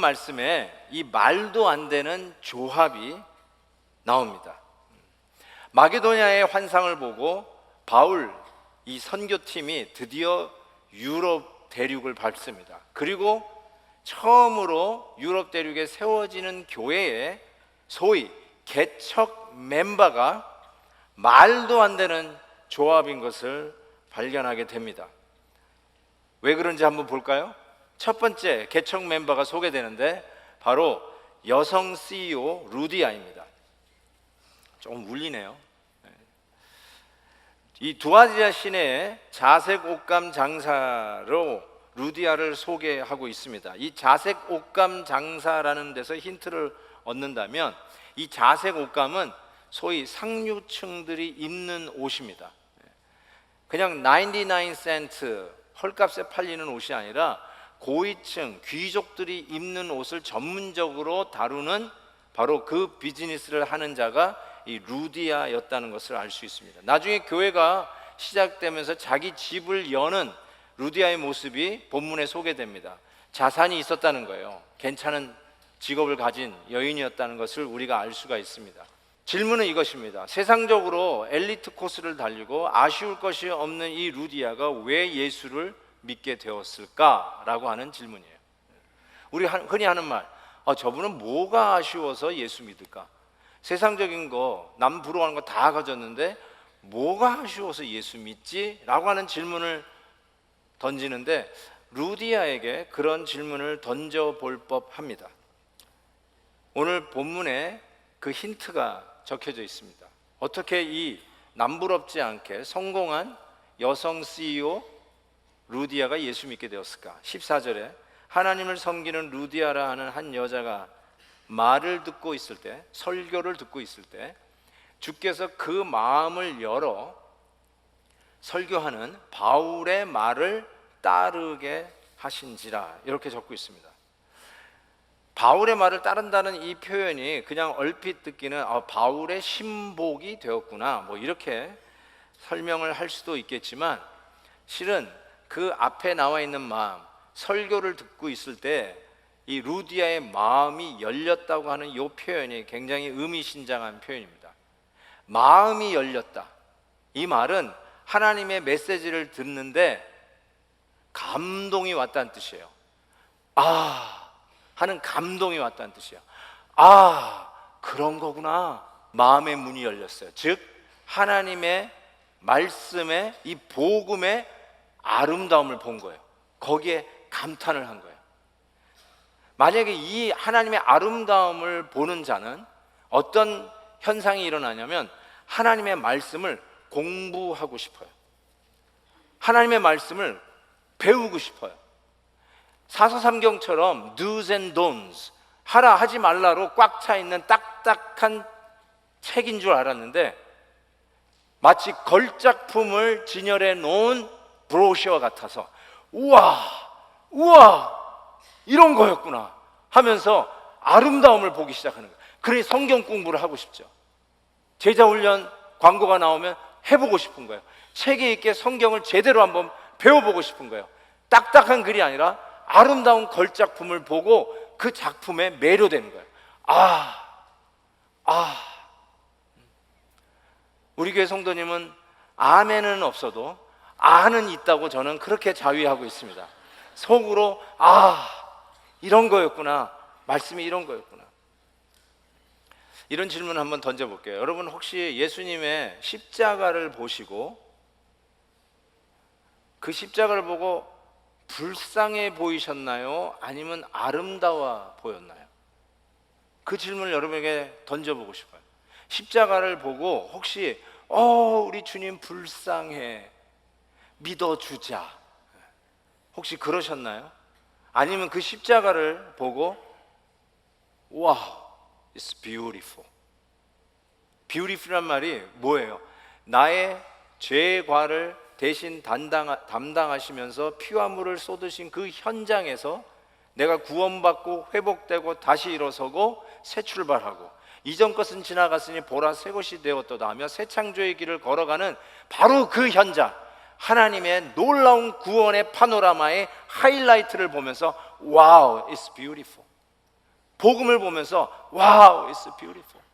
말씀에 이 말도 안 되는 조합이 나옵니다. 마게도냐의 환상을 보고 바울 이 선교팀이 드디어 유럽 대륙을 밟습니다. 그리고 처음으로 유럽 대륙에 세워지는 교회에 소위 개척 멤버가 말도 안 되는 조합인 것을 발견하게 됩니다. 왜 그런지 한번 볼까요? 첫 번째 개척 멤버가 소개되는데 바로 여성 CEO 루디아입니다. 조금 울리네요. 이 두아디아 시내의 자색 옷감 장사로 루디아를 소개하고 있습니다. 이 자색 옷감 장사라는 데서 힌트를 얻는다면 이 자색 옷감은 소위 상류층들이 입는 옷입니다. 그냥 99센트 헐값에 팔리는 옷이 아니라 고위층 귀족들이 입는 옷을 전문적으로 다루는 바로 그 비즈니스를 하는 자가 이 루디아였다는 것을 알 수 있습니다. 나중에 교회가 시작되면서 자기 집을 여는 루디아의 모습이 본문에 소개됩니다. 자산이 있었다는 거예요. 괜찮은 직업을 가진 여인이었다는 것을 우리가 알 수가 있습니다. 질문은 이것입니다. 세상적으로 엘리트 코스를 달리고 아쉬울 것이 없는 이 루디아가 왜 예수를 믿게 되었을까라고 하는 질문이에요. 우리 흔히 하는 말, 저분은 뭐가 아쉬워서 예수 믿을까? 세상적인 거, 남 부러워하는 거 다 가졌는데 뭐가 아쉬워서 예수 믿지? 라고 하는 질문을 던지는데 루디아에게 그런 질문을 던져볼 법합니다. 오늘 본문에 그 힌트가 적혀져 있습니다. 어떻게 이 남부럽지 않게 성공한 여성 CEO 루디아가 예수 믿게 되었을까? 14절에 하나님을 섬기는 루디아라 하는 한 여자가 말을 듣고 있을 때, 설교를 듣고 있을 때 주께서 그 마음을 열어 설교하는 바울의 말을 따르게 하신지라, 이렇게 적고 있습니다. 바울의 말을 따른다는 이 표현이 그냥 얼핏 듣기는 바울의 신복이 되었구나, 뭐 이렇게 설명을 할 수도 있겠지만 실은 그 앞에 나와 있는 마음, 설교를 듣고 있을 때 이 루디아의 마음이 열렸다고 하는 이 표현이 굉장히 의미심장한 표현입니다. 마음이 열렸다. 이 말은 하나님의 메시지를 듣는데 감동이 왔다는 뜻이에요. 하는 감동이 왔다는 뜻이에요. 그런 거구나. 마음의 문이 열렸어요. 즉 하나님의 말씀의 이 복음의 아름다움을 본 거예요. 거기에 감탄을 한 거예요. 만약에 이 하나님의 아름다움을 보는 자는 어떤 현상이 일어나냐면 하나님의 말씀을 공부하고 싶어요. 하나님의 말씀을 배우고 싶어요. 사서삼경처럼 do's and don'ts, 하라 하지 말라로 꽉 차 있는 딱딱한 책인 줄 알았는데 마치 걸작품을 진열해 놓은 브로셔 같아서 우와 이런 거였구나 하면서 아름다움을 보기 시작하는 거예요. 그러니 성경 공부를 하고 싶죠. 제자훈련 광고가 나오면 해보고 싶은 거예요. 책에 있게 성경을 제대로 한번 배워보고 싶은 거예요. 딱딱한 글이 아니라 아름다운 걸작품을 보고 그 작품에 매료되는 거예요. 우리 교회 성도님은 아멘은 없어도 아는 있다고 저는 그렇게 자위하고 있습니다. 속으로 이런 거였구나, 말씀이 이런 거였구나. 이런 질문 한번 던져볼게요. 여러분 혹시 예수님의 십자가를 보시고 그 십자가를 보고 불쌍해 보이셨나요? 아니면 아름다워 보였나요? 그 질문을 여러분에게 던져보고 싶어요. 십자가를 보고 혹시 우리 주님 불쌍해, 믿어주자, 혹시 그러셨나요? 아니면 그 십자가를 보고 wow, it's beautiful. beautiful란 말이 뭐예요? 나의 죄과를 대신 담당하시면서 피와 물을 쏟으신 그 현장에서 내가 구원받고 회복되고 다시 일어서고 새 출발하고 이전 것은 지나갔으니 보라 새 것이 되었도다 하며 새 창조의 길을 걸어가는 바로 그 현장, 하나님의 놀라운 구원의 파노라마의 하이라이트를 보면서 wow, it's beautiful. 복음을 보면서 와우, it's beautiful.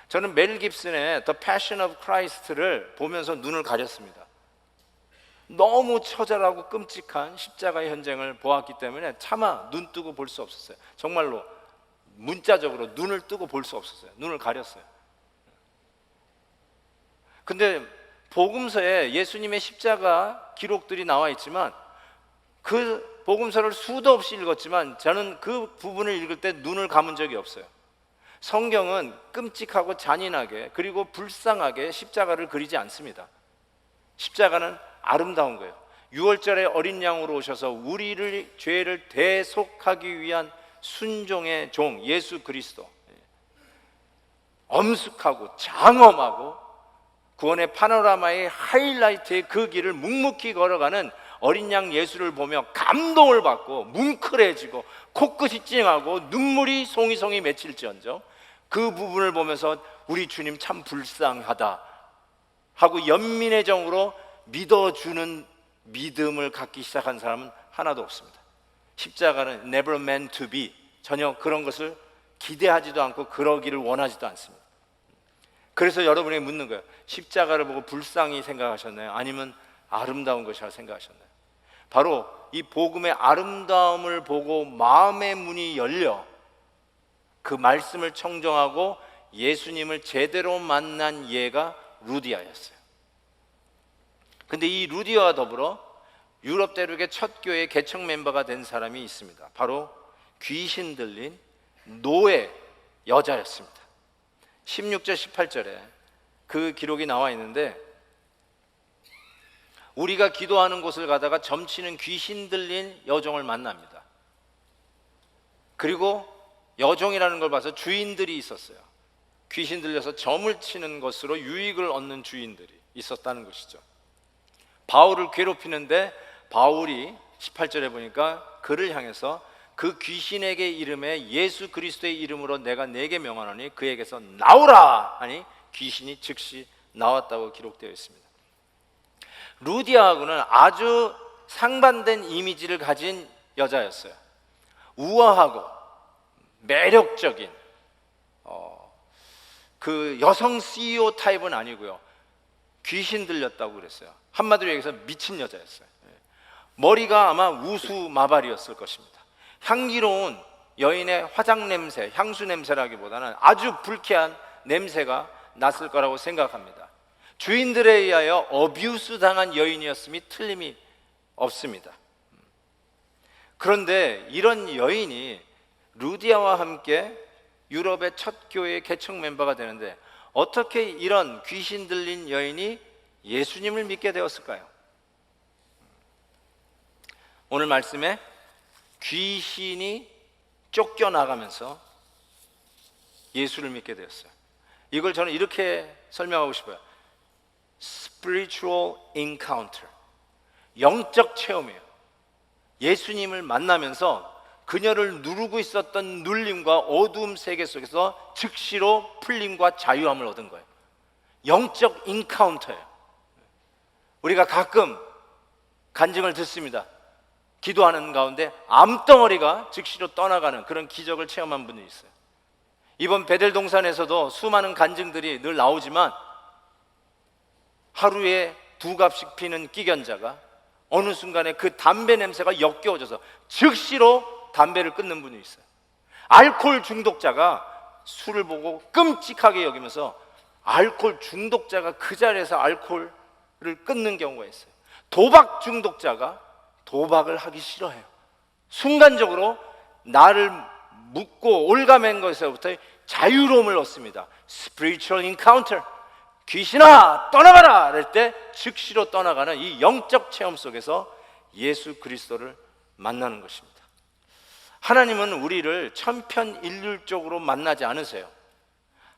저는 멜 깁슨의 The Passion of Christ를 보면서 눈을 가렸습니다. 너무 처절하고 끔찍한 십자가의 현장을 보았기 때문에 차마 눈 뜨고 볼 수 없었어요. 정말로 문자적으로 눈을 뜨고 볼 수 없었어요. 눈을 가렸어요. 근데 복음서에 예수님의 십자가 기록들이 나와 있지만 그 복음서를 수도 없이 읽었지만 저는 그 부분을 읽을 때 눈을 감은 적이 없어요. 성경은 끔찍하고 잔인하게 그리고 불쌍하게 십자가를 그리지 않습니다. 십자가는 아름다운 거예요. 6월절에 어린 양으로 오셔서 우리를 죄를 대속하기 위한 순종의 종 예수 그리스도, 엄숙하고 장엄하고 구원의 파노라마의 하이라이트의 그 길을 묵묵히 걸어가는 어린 양 예수를 보며 감동을 받고 뭉클해지고 코끝이 찡하고 눈물이 송이송이 맺힐지언정 그 부분을 보면서 우리 주님 참 불쌍하다 하고 연민의 정으로 믿어주는 믿음을 갖기 시작한 사람은 하나도 없습니다. 십자가는 never meant to be, 전혀 그런 것을 기대하지도 않고 그러기를 원하지도 않습니다. 그래서 여러분이 묻는 거예요. 십자가를 보고 불쌍히 생각하셨나요? 아니면 아름다운 것이라 생각하셨나요? 바로 이 복음의 아름다움을 보고 마음의 문이 열려 그 말씀을 청정하고 예수님을 제대로 만난 예가 루디아였어요. 근데 이 루디아와 더불어 유럽 대륙의 첫 교회 개척 멤버가 된 사람이 있습니다. 바로 귀신 들린 노예 여자였습니다. 16절 18절에 그 기록이 나와 있는데 우리가 기도하는 곳을 가다가 점치는 귀신 들린 여종을 만납니다. 그리고 여종이라는 걸 봐서 주인들이 있었어요. 귀신 들려서 점을 치는 것으로 유익을 얻는 주인들이 있었다는 것이죠. 바울을 괴롭히는데 바울이 18절에 보니까 그를 향해서 그 귀신에게 이름에 예수 그리스도의 이름으로 내가 네게 명하노니 그에게서 나오라 하니 귀신이 즉시 나왔다고 기록되어 있습니다. 루디아하고는 아주 상반된 이미지를 가진 여자였어요. 우아하고 매력적인 그 여성 CEO 타입은 아니고요. 귀신 들렸다고 그랬어요. 한마디로 얘기해서 미친 여자였어요. 머리가 아마 우수마발이었을 것입니다. 향기로운 여인의 화장 냄새, 향수 냄새라기보다는 아주 불쾌한 냄새가 났을 거라고 생각합니다. 주인들에 의하여 어뷰스 당한 여인이었음이 틀림이 없습니다. 그런데 이런 여인이 루디아와 함께 유럽의 첫 교회의 개척 멤버가 되는데 어떻게 이런 귀신 들린 여인이 예수님을 믿게 되었을까요? 오늘 말씀에 귀신이 쫓겨나가면서 예수를 믿게 되었어요. 이걸 저는 이렇게 설명하고 싶어요. Spiritual encounter, 영적 체험이에요. 예수님을 만나면서 그녀를 누르고 있었던 눌림과 어두움 세계 속에서 즉시로 풀림과 자유함을 얻은 거예요. 영적 인카운터예요. 우리가 가끔 간증을 듣습니다. 기도하는 가운데 암덩어리가 즉시로 떠나가는 그런 기적을 체험한 분이 있어요. 이번 베델동산에서도 수많은 간증들이 늘 나오지만 하루에 2갑씩 피는 끼견자가 어느 순간에 그 담배 냄새가 역겨워져서 즉시로 담배를 끊는 분이 있어요. 알코올 중독자가 술을 보고 끔찍하게 여기면서 알코올 중독자가 그 자리에서 알코올을 끊는 경우가 있어요. 도박 중독자가 도박을 하기 싫어해요. 순간적으로 나를 묶고 올가맨 것에서부터 자유로움을 얻습니다. Spiritual encounter, 귀신아 떠나가라 할 때 즉시로 떠나가는 이 영적 체험 속에서 예수 그리스도를 만나는 것입니다. 하나님은 우리를 천편일률적으로 만나지 않으세요.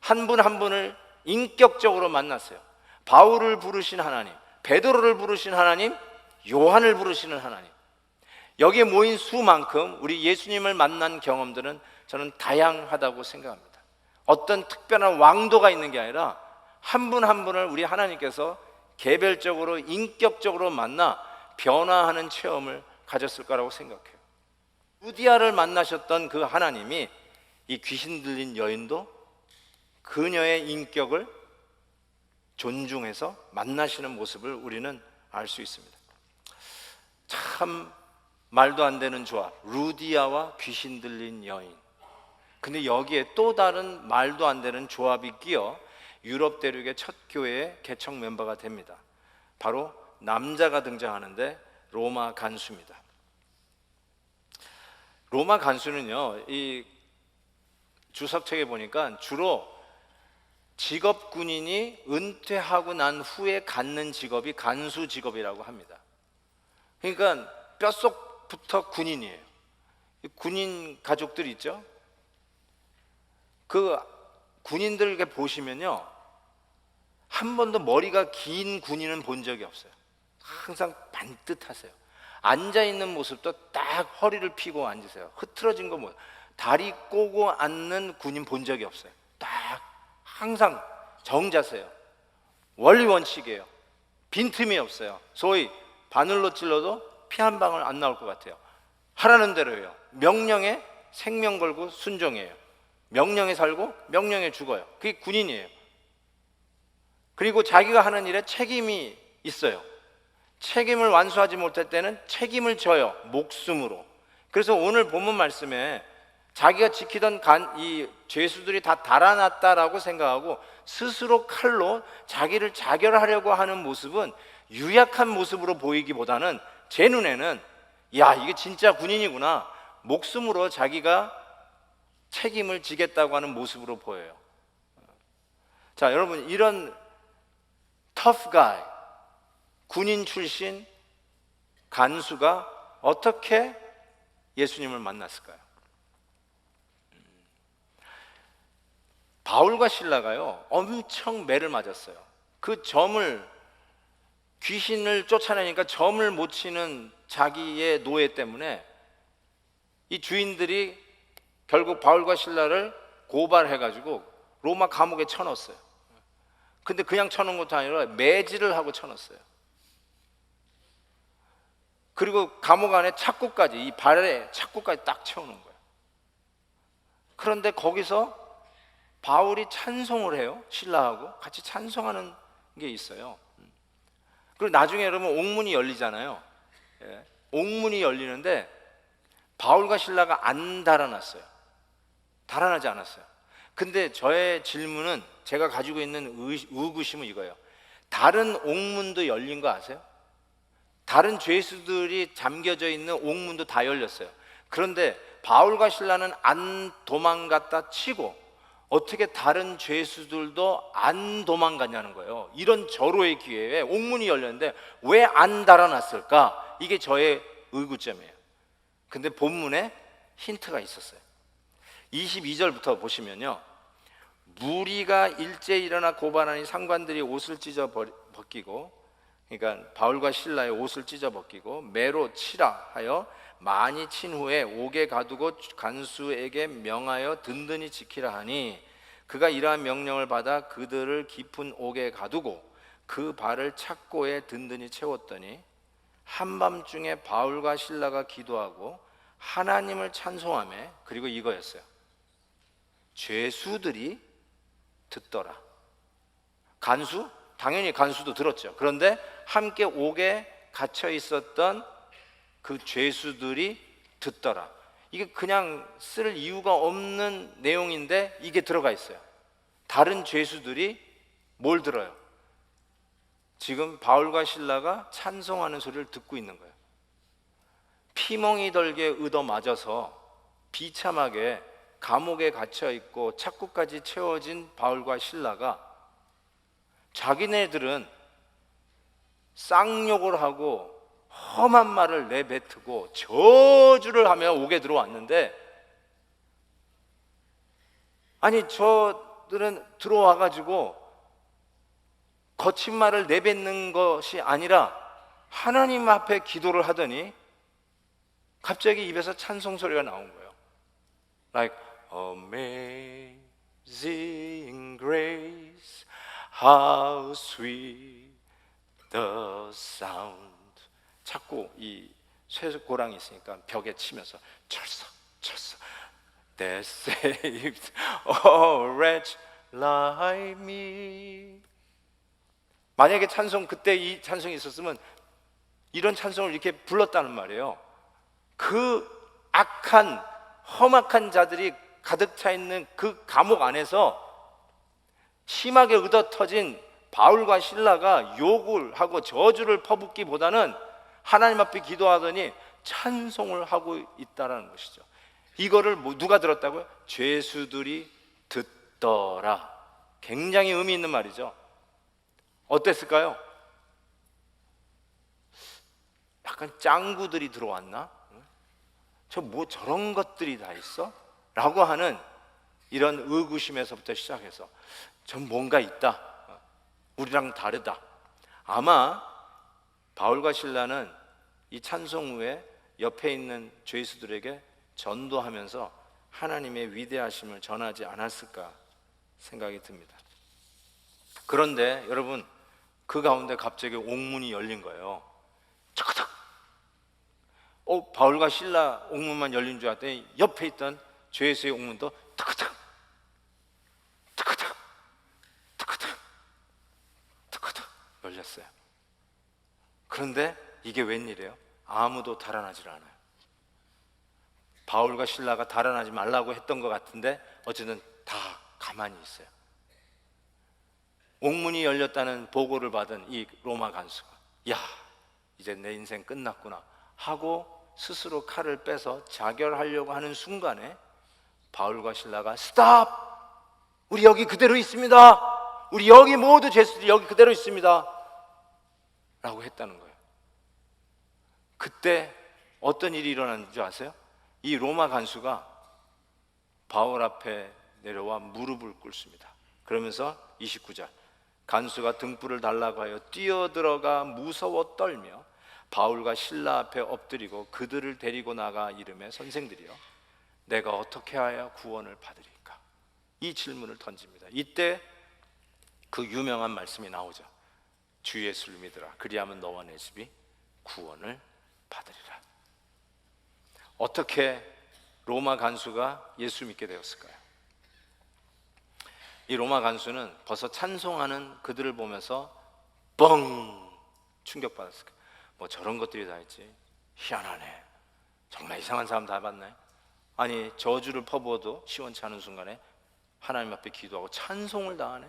한 분 한 분을 인격적으로 만났어요. 바울을 부르신 하나님, 베드로를 부르신 하나님, 요한을 부르시는 하나님. 여기에 모인 수만큼 우리 예수님을 만난 경험들은 저는 다양하다고 생각합니다. 어떤 특별한 왕도가 있는 게 아니라 한 분 한 분을 우리 하나님께서 개별적으로 인격적으로 만나 변화하는 체험을 가졌을 거라고 생각해요. 루디아를 만나셨던 그 하나님이 이 귀신 들린 여인도 그녀의 인격을 존중해서 만나시는 모습을 우리는 알 수 있습니다. 참 말도 안 되는 조합, 루디아와 귀신 들린 여인. 근데 여기에 또 다른 말도 안 되는 조합이 끼어 유럽 대륙의 첫 교회의 개척 멤버가 됩니다. 바로 남자가 등장하는데 로마 간수입니다. 로마 간수는요, 이 주석책에 보니까 주로 직업 군인이 은퇴하고 난 후에 갖는 직업이 간수 직업이라고 합니다. 그러니까 뼛속부터 군인이에요. 군인 가족들 있죠? 그 군인들 보시면요, 한 번도 머리가 긴 군인은 본 적이 없어요. 항상 반듯하세요. 앉아있는 모습도 딱 허리를 펴고 앉으세요. 흐트러진 거 뭐, 다리 꼬고 앉는 군인 본 적이 없어요. 딱 항상 정자세요. 원리원칙이에요. 빈틈이 없어요. 소위 바늘로 찔러도 피 한 방울 안 나올 것 같아요. 하라는 대로 해요. 명령에 생명 걸고 순종해요. 명령에 살고 명령에 죽어요. 그게 군인이에요. 그리고 자기가 하는 일에 책임이 있어요. 책임을 완수하지 못할 때는 책임을 져요. 목숨으로. 그래서 오늘 본문 말씀에 자기가 지키던 이 죄수들이 다 달아났다라고 생각하고 스스로 칼로 자기를 자결하려고 하는 모습은 유약한 모습으로 보이기보다는 제 눈에는 야, 이게 진짜 군인이구나, 목숨으로 자기가 책임을 지겠다고 하는 모습으로 보여요. 자, 여러분, 이런 tough guy, 군인 출신 간수가 어떻게 예수님을 만났을까요? 바울과 실라가요, 엄청 매를 맞았어요. 그 귀신을 쫓아내니까 점을 못 치는 자기의 노예 때문에 이 주인들이 결국 바울과 실라를 고발해가지고 로마 감옥에 쳐넣었어요. 근데 그냥 쳐놓은 것도 아니라 매질을 하고 쳐넣었어요. 그리고 감옥 안에 착고까지, 이 발에 착고까지 딱 채워놓은 거예요. 그런데 거기서 바울이 찬송을 해요. 신라하고 같이 찬송하는 게 있어요. 그리고 나중에 여러분 옥문이 열리잖아요. 예. 옥문이 열리는데 바울과 신라가 안 달아났어요. 달아나지 않았어요. 근데 저의 질문은, 제가 가지고 있는 의구심은 이거예요. 다른 옥문도 열린 거 아세요? 다른 죄수들이 잠겨져 있는 옥문도 다 열렸어요. 그런데 바울과 신라는 안 도망갔다 치고 어떻게 다른 죄수들도 안 도망갔냐는 거예요. 이런 절호의 기회에 옥문이 열렸는데 왜 안 달아났을까? 이게 저의 의구점이에요. 근데 본문에 힌트가 있었어요. 22절부터 보시면요, 무리가 일제 일어나 고발하니 상관들이 옷을 찢어 벗기고, 그러니까 바울과 신라의 옷을 찢어 벗기고 매로 치라 하여 많이 친 후에 옥에 가두고 간수에게 명하여 든든히 지키라 하니, 그가 이러한 명령을 받아 그들을 깊은 옥에 가두고 그 발을 착고에 든든히 채웠더니 한밤중에 바울과 신라가 기도하고 하나님을 찬송하며, 그리고 이거였어요. 죄수들이 듣더라. 간수? 당연히 간수도 들었죠. 그런데 함께 옥에 갇혀 있었던 그 죄수들이 듣더라. 이게 그냥 쓸 이유가 없는 내용인데 이게 들어가 있어요. 다른 죄수들이 뭘 들어요? 지금 바울과 신라가 찬송하는 소리를 듣고 있는 거예요. 피멍이 덜게 얻어맞아서 비참하게 감옥에 갇혀 있고 착고까지 채워진 바울과 신라가 자기네들은 쌍욕을 하고 험한 말을 내뱉고 저주를 하며 옥에 들어왔는데, 아니 저들은 들어와가지고 거친 말을 내뱉는 것이 아니라 하나님 앞에 기도를 하더니 갑자기 입에서 찬송 소리가 나온 거예요. Like amazing grace, how sweet the sound. 자꾸 이 쇠고랑이 있으니까 벽에 치면서 철썩 철썩 They saved a wretch like me. 만약에 찬송 그때 이 찬송이 있었으면 이런 찬송을 이렇게 불렀다는 말이에요. 그 악한 험악한 자들이 가득 차 있는 그 감옥 안에서 심하게 의도터진 바울과 실라가 욕을 하고 저주를 퍼붓기보다는 하나님 앞에 기도하더니 찬송을 하고 있다라는 것이죠. 이거를 누가 들었다고요? 죄수들이 듣더라. 굉장히 의미 있는 말이죠. 어땠을까요? 약간 짱구들이 들어왔나? 저런 것들이 다 있어? 라고 하는 이런 의구심에서부터 시작해서 전 뭔가 있다, 우리랑 다르다. 아마 바울과 실라는 이 찬송 후에 옆에 있는 죄수들에게 전도하면서 하나님의 위대하심을 전하지 않았을까 생각이 듭니다. 그런데 여러분, 그 가운데 갑자기 옥문이 열린 거예요. 차크닥. 바울과 실라 옥문만 열린 줄 알았더니 옆에 있던 죄수의 옥문도 타크닥 타크닥 타크닥 타크닥 열렸어요. 그런데 이게 웬일이에요? 아무도 달아나질 않아요. 바울과 실라가 달아나지 말라고 했던 것 같은데 어쨌든 다 가만히 있어요. 옥문이 열렸다는 보고를 받은 이 로마 간수가 야, 이제 내 인생 끝났구나 하고 스스로 칼을 빼서 자결하려고 하는 순간에 바울과 실라가 스탑! 우리 여기 그대로 있습니다. 우리 여기 모두 죄수들이 여기 그대로 있습니다 라고 했다는 거예요. 그때 어떤 일이 일어났는지 아세요? 이 로마 간수가 바울 앞에 내려와 무릎을 꿇습니다. 그러면서 29절, 간수가 등불을 달라고 하여 뛰어들어가 무서워 떨며 바울과 실라 앞에 엎드리고 그들을 데리고 나가 이르매 선생들이여 내가 어떻게 하여 구원을 받으리까? 이 질문을 던집니다. 이때 그 유명한 말씀이 나오죠. 주 예수를 믿으라. 그리하면 너와 내 집이 구원을 받으리라. 어떻게 로마 간수가 예수 믿게 되었을까요? 이 로마 간수는 벌써 찬송하는 그들을 보면서 뻥 충격받았을 거예요. 뭐 저런 것들이 다 있지, 희한하네, 정말 이상한 사람 다 봤네. 아니 저주를 퍼부어도 시원치 않은 순간에 하나님 앞에 기도하고 찬송을 다 하네.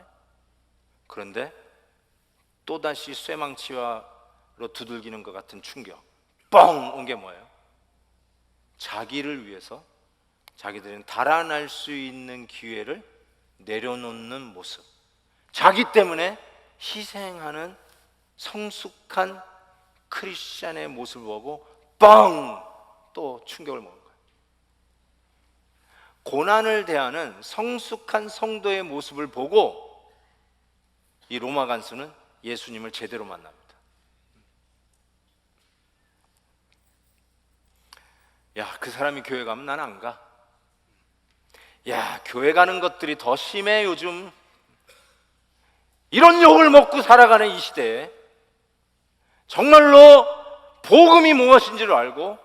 그런데 또다시 쇠망치로 두들기는 것 같은 충격, 뻥 온 게 뭐예요? 자기를 위해서 자기들은 달아날 수 있는 기회를 내려놓는 모습, 자기 때문에 희생하는 성숙한 크리스찬의 모습을 보고 뻥! 또 충격을 먹은 거예요. 고난을 대하는 성숙한 성도의 모습을 보고 이 로마 간수는 예수님을 제대로 만납니다. 야, 그 사람이 교회 가면 난 안 가. 야, 교회 가는 것들이 더 심해 요즘. 이런 욕을 먹고 살아가는 이 시대에 정말로 복음이 무엇인지를 알고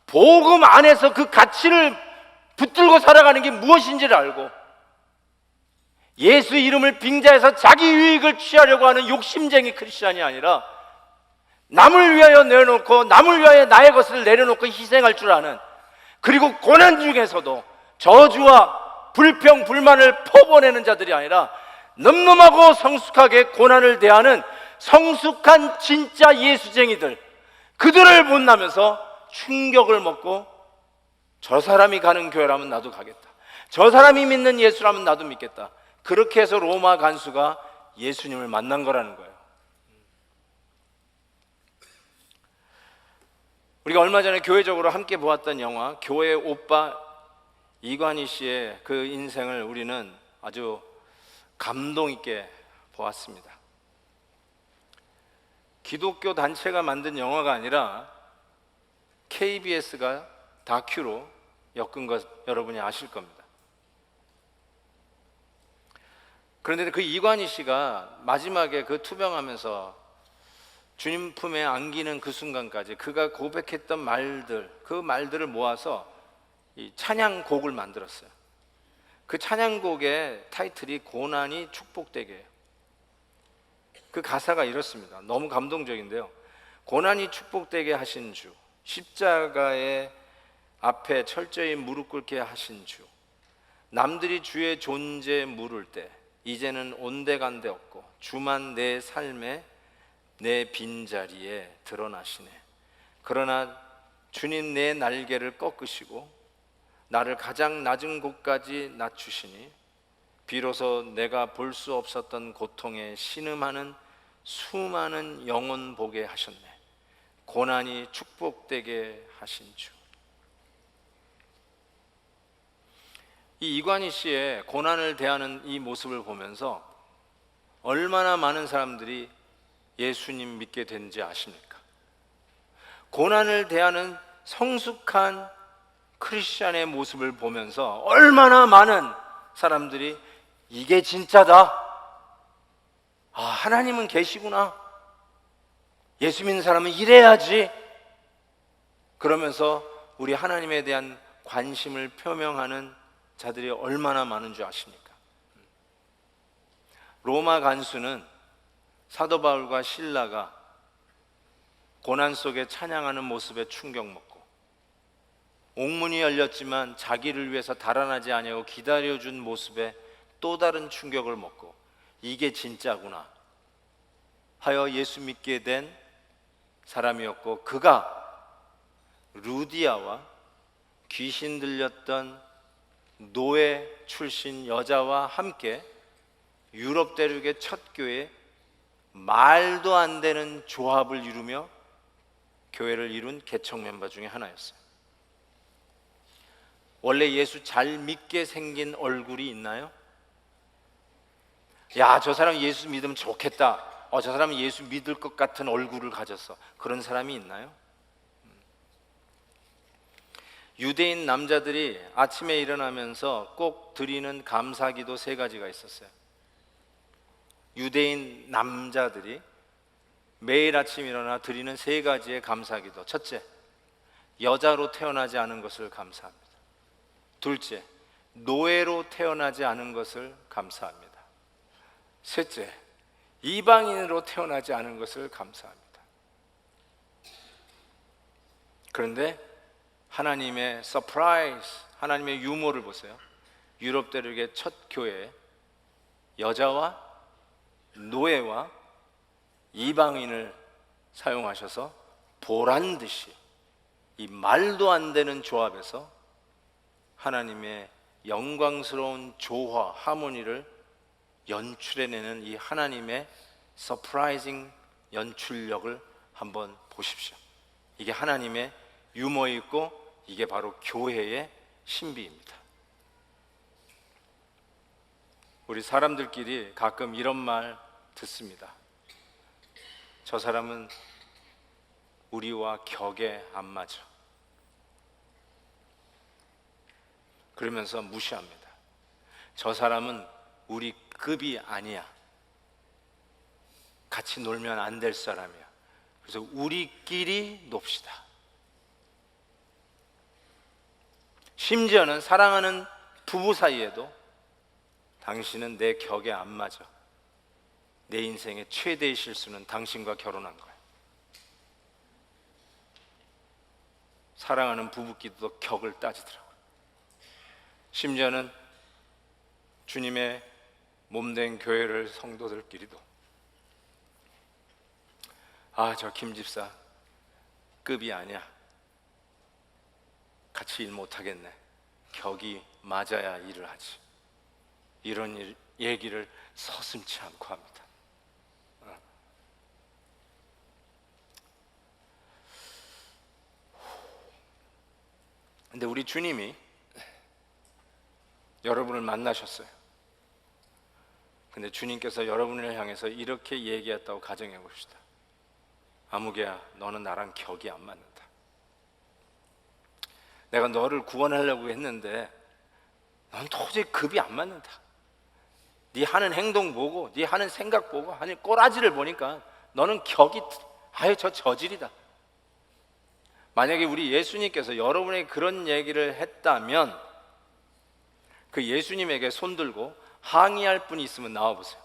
복음 안에서 그 가치를 붙들고 살아가는 게 무엇인지를 알고 예수 이름을 빙자해서 자기 유익을 취하려고 하는 욕심쟁이 크리스찬이 아니라 남을 위하여 내려놓고 남을 위하여 나의 것을 내려놓고 희생할 줄 아는, 그리고 고난 중에서도 저주와 불평 불만을 퍼부어내는 자들이 아니라 늠름하고 성숙하게 고난을 대하는 성숙한 진짜 예수쟁이들, 그들을 만나면서 충격을 먹고 저 사람이 가는 교회라면 나도 가겠다, 저 사람이 믿는 예수라면 나도 믿겠다. 그렇게 해서 로마 간수가 예수님을 만난 거라는 거예요. 우리가 얼마 전에 교회적으로 함께 보았던 영화 교회 오빠 이관희 씨의 그 인생을 우리는 아주 감동 있게 보았습니다. 기독교 단체가 만든 영화가 아니라 KBS가 다큐로 엮은 것 여러분이 아실 겁니다. 그런데 그 이관희 씨가 마지막에 그 투병하면서 주님 품에 안기는 그 순간까지 그가 고백했던 말들, 그 말들을 모아서 이 찬양곡을 만들었어요. 그 찬양곡의 타이틀이 고난이 축복되게예요. 그 가사가 이렇습니다. 너무 감동적인데요. 고난이 축복되게 하신 주, 십자가의 앞에 철저히 무릎 꿇게 하신 주, 남들이 주의 존재 물을 때 이제는 온데간데 없고 주만 내 삶에 내 빈자리에 드러나시네. 그러나 주님 내 날개를 꺾으시고 나를 가장 낮은 곳까지 낮추시니 비로소 내가 볼 수 없었던 고통에 신음하는 수많은 영혼 보게 하셨네. 고난이 축복되게 하신 주. 이 이관희 씨의 고난을 대하는 이 모습을 보면서 얼마나 많은 사람들이 예수님 믿게 된지 아십니까? 고난을 대하는 성숙한 크리스찬의 모습을 보면서 얼마나 많은 사람들이 이게 진짜다. 아, 하나님은 계시구나. 예수 믿는 사람은 이래야지. 그러면서 우리 하나님에 대한 관심을 표명하는 자들이 얼마나 많은 줄 아십니까? 로마 간수는 사도 바울과 실라가 고난 속에 찬양하는 모습에 충격 먹고 옥문이 열렸지만 자기를 위해서 달아나지 아니하고 기다려준 모습에 또 다른 충격을 먹고 이게 진짜구나 하여 예수 믿게 된 사람이었고, 그가 루디아와 귀신 들렸던 노예 출신 여자와 함께 유럽 대륙의 첫 교회, 말도 안 되는 조합을 이루며 교회를 이룬 개척 멤버 중에 하나였어요. 원래 예수 잘 믿게 생긴 얼굴이 있나요? 야, 저 사람 예수 믿으면 좋겠다. 저 사람은 예수 믿을 것 같은 얼굴을 가졌어. 그런 사람이 있나요? 유대인 남자들이 아침에 일어나면서 꼭 드리는 감사기도 3가지가 있었어요. 유대인 남자들이 매일 아침 일어나 드리는 3가지의 감사기도. 첫째, 여자로 태어나지 않은 것을 감사합니다. 둘째, 노예로 태어나지 않은 것을 감사합니다. 셋째, 이방인으로 태어나지 않은 것을 감사합니다. 그런데 하나님의 서프라이즈, 하나님의 유머를 보세요. 유럽 대륙의 첫 교회에 여자와 노예와 이방인을 사용하셔서 보란듯이 이 말도 안 되는 조합에서 하나님의 영광스러운 조화, 하모니를 연출해내는 이 하나님의 서프라이징 연출력을 한번 보십시오. 이게 하나님의 유머이고 이게 바로 교회의 신비입니다. 우리 사람들끼리 가끔 이런 말 듣습니다. 저 사람은 우리와 격에 안 맞아. 그러면서 무시합니다. 저 사람은 우리 급이 아니야. 같이 놀면 안 될 사람이야. 그래서 우리끼리 놉시다. 심지어는 사랑하는 부부 사이에도 당신은 내 격에 안 맞아. 내 인생의 최대의 실수는 당신과 결혼한 거야. 사랑하는 부부끼리도 격을 따지더라고요. 심지어는 주님의 몸된 교회를 성도들끼리도 저 김 집사 급이 아니야. 같이 일 못하겠네. 격이 맞아야 일을 하지. 이런 얘기를 서슴지 않고 합니다. 근데 우리 주님이 여러분을 만나셨어요. 근데 주님께서 여러분을 향해서 이렇게 얘기했다고 가정해 봅시다. 아무개야, 너는 나랑 격이 안 맞는다. 내가 너를 구원하려고 했는데 넌 도저히 급이 안 맞는다. 네 하는 행동 보고, 네 하는 생각 보고, 아니 꼬라지를 보니까 너는 격이 아유 저 저질이다. 만약에 우리 예수님께서 여러분에게 그런 얘기를 했다면 그 예수님에게 손들고 항의할 분이 있으면 나와보세요.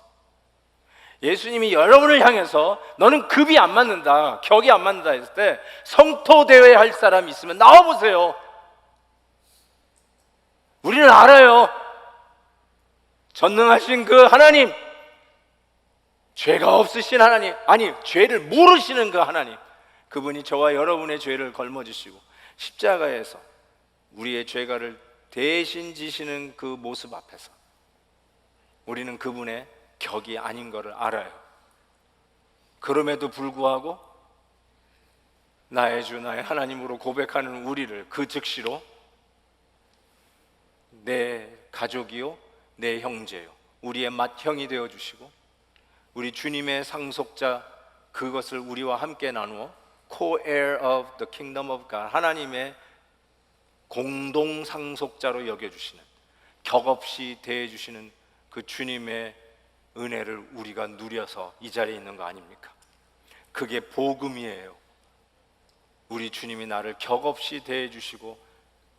예수님이 여러분을 향해서 너는 급이 안 맞는다, 격이 안 맞는다 했을 때 성토대회 할 사람이 있으면 나와보세요. 우리는 알아요. 전능하신 그 하나님, 죄가 없으신 하나님, 아니 죄를 모르시는 그 하나님, 그분이 저와 여러분의 죄를 걸머지시고 십자가에서 우리의 죄가를 대신 지시는 그 모습 앞에서 우리는 그분의 격이 아닌 것을 알아요. 그럼에도 불구하고 나의 주 나의 하나님으로 고백하는 우리를 그 즉시로 내 가족이요 내 형제요 우리의 맏형이 되어주시고 우리 주님의 상속자 그것을 우리와 함께 나누어 co-heir of the kingdom of God, 하나님의 공동 상속자로 여겨주시는, 격없이 대해주시는 그 주님의 은혜를 우리가 누려서 이 자리에 있는 거 아닙니까? 그게 복음이에요. 우리 주님이 나를 격없이 대해주시고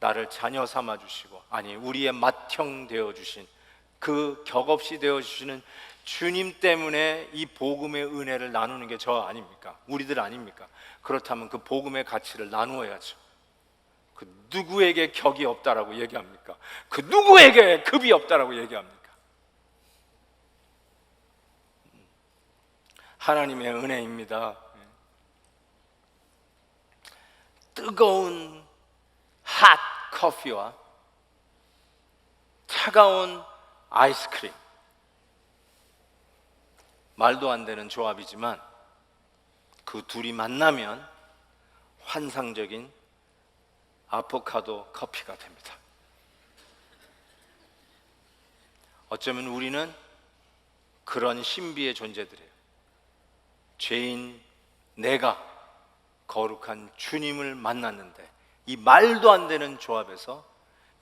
나를 자녀 삼아주시고, 아니 우리의 맏형 되어주신 그 격없이 되어주시는 주님 때문에 이 복음의 은혜를 나누는 게 저 아닙니까? 우리들 아닙니까? 그렇다면 그 복음의 가치를 나누어야죠. 그 누구에게 격이 없다라고 얘기합니까? 그 누구에게 급이 없다라고 얘기합니까? 하나님의 은혜입니다. 뜨거운 핫 커피와 차가운 아이스크림, 말도 안 되는 조합이지만 그 둘이 만나면 환상적인 아보카도 커피가 됩니다. 어쩌면 우리는 그런 신비의 존재들이에요. 죄인 내가 거룩한 주님을 만났는데 이 말도 안 되는 조합에서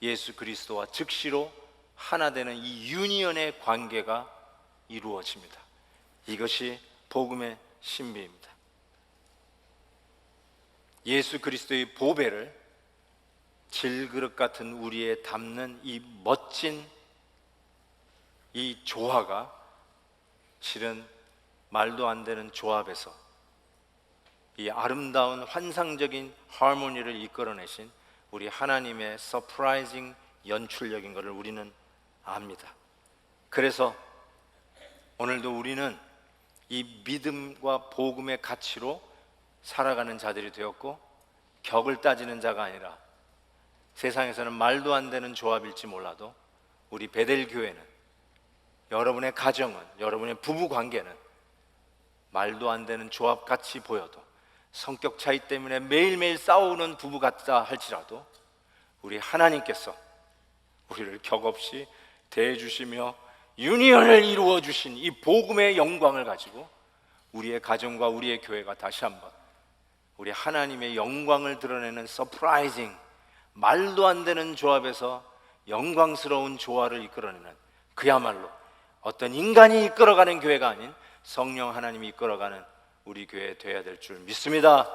예수 그리스도와 즉시로 하나 되는 이 유니언의 관계가 이루어집니다. 이것이 복음의 신비입니다. 예수 그리스도의 보배를 질그릇 같은 우리에 담는 이 멋진 이 조화가 실은 말도 안 되는 조합에서 이 아름다운 환상적인 하모니를 이끌어내신 우리 하나님의 서프라이징 연출력인 것을 우리는 압니다. 그래서 오늘도 우리는 이 믿음과 복음의 가치로 살아가는 자들이 되었고, 격을 따지는 자가 아니라 세상에서는 말도 안 되는 조합일지 몰라도 우리 베델 교회는, 여러분의 가정은, 여러분의 부부 관계는 말도 안 되는 조합 같이 보여도, 성격 차이 때문에 매일매일 싸우는 부부 같다 할지라도 우리 하나님께서 우리를 격없이 대해주시며 유니언을 이루어 주신 이 복음의 영광을 가지고 우리의 가정과 우리의 교회가 다시 한번 우리 하나님의 영광을 드러내는 서프라이징, 말도 안 되는 조합에서 영광스러운 조화를 이끌어내는, 그야말로 어떤 인간이 이끌어가는 교회가 아닌 성령 하나님이 이끌어가는 우리 교회 되어야 될 줄 믿습니다.